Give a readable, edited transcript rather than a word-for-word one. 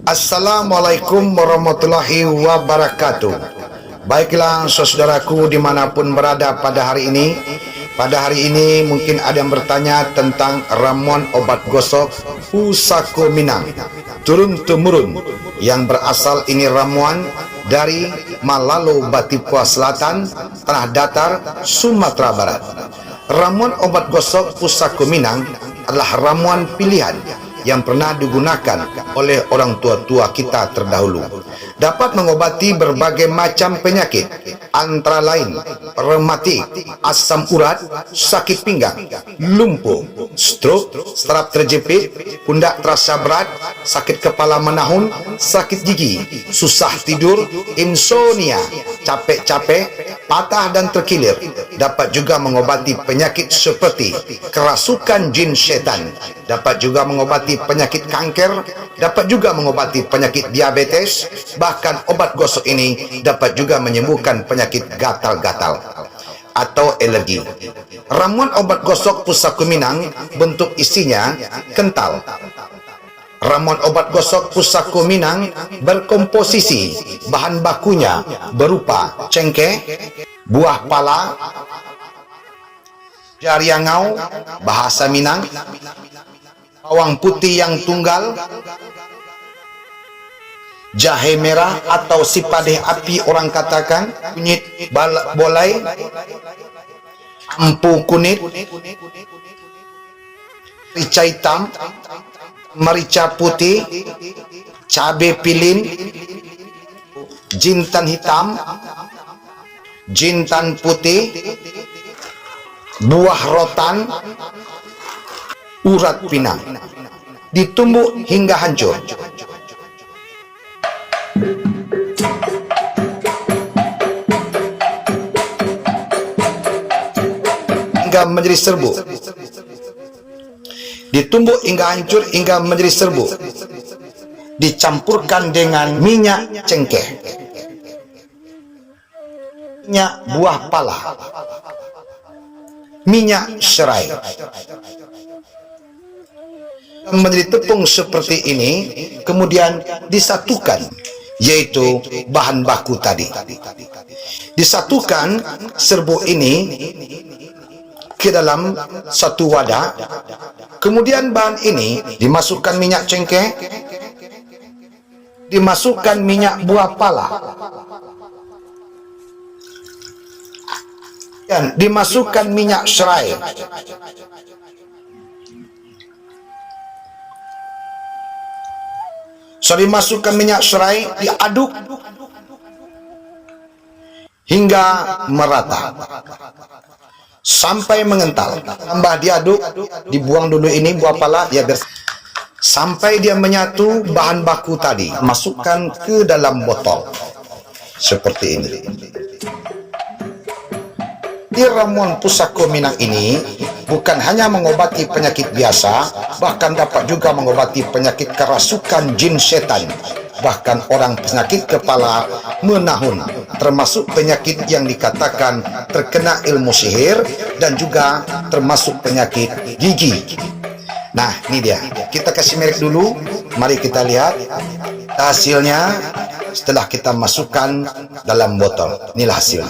Assalamualaikum warahmatullahi wabarakatuh. Baiklah saudaraku dimanapun berada pada hari ini. Pada hari ini mungkin ada yang bertanya tentang ramuan obat gosok Pusako Minang turun-temurun, yang berasal ini ramuan dari Malalo Batipua Selatan, Tanah Datar, Sumatera Barat. Ramuan obat gosok Pusako Minang adalah ramuan pilihan yang pernah digunakan oleh orang tua-tua kita terdahulu. Dapat mengobati berbagai macam penyakit, antara lain rematik, asam urat, sakit pinggang, lumpuh, stroke, saraf terjepit, pundak terasa berat, sakit kepala menahun, sakit gigi, susah tidur, insomnia, capek-capek, patah dan terkilir. Dapat juga mengobati penyakit seperti kerasukan jin setan, dapat juga mengobati penyakit kanker, dapat juga mengobati penyakit diabetes. Bahkan obat gosok ini dapat juga menyembuhkan penyakit gatal-gatal atau alergi. Ramuan obat gosok Pusako Minang bentuk isinya kental. Ramuan obat gosok Pusako Minang berkomposisi bahan bakunya berupa cengkeh, buah pala, jariangau bahasa Minang, bawang putih yang tunggal, jahe merah atau sipadeh api orang katakan, kunyit bolai, empu kunyit, merica hitam, merica putih, cabai pilin, jintan hitam, jintan putih, buah rotan, urat pinang. Ditumbuk hingga hancur. Hingga menjadi serbuk. Ditumbuk hingga hancur hingga menjadi serbuk. Dicampurkan dengan minyak cengkeh, minyak buah pala, minyak serai, menjadi tepung seperti ini, kemudian disatukan, yaitu bahan baku tadi. Disatukan serbuk ini ke dalam satu wadah, kemudian bahan ini dimasukkan minyak cengkeh, dimasukkan minyak buah pala, dan dimasukkan minyak serai. Dimasukkan minyak serai, diaduk hingga merata sampai mengental. Tambah diaduk, dibuang dulu ini buah pala, ya bersih sampai dia menyatu bahan baku tadi. Masukkan ke dalam botol seperti ini. Di ramuan Pusako Minang ini bukan hanya mengobati penyakit biasa, bahkan dapat juga mengobati penyakit kerasukan jin setan, bahkan orang penyakit kepala menahun, termasuk penyakit yang dikatakan terkena ilmu sihir, dan juga termasuk penyakit gigi. Nah, ini dia. Kita kasih merek dulu. Mari kita lihat hasilnya setelah kita masukkan dalam botol. Inilah hasilnya.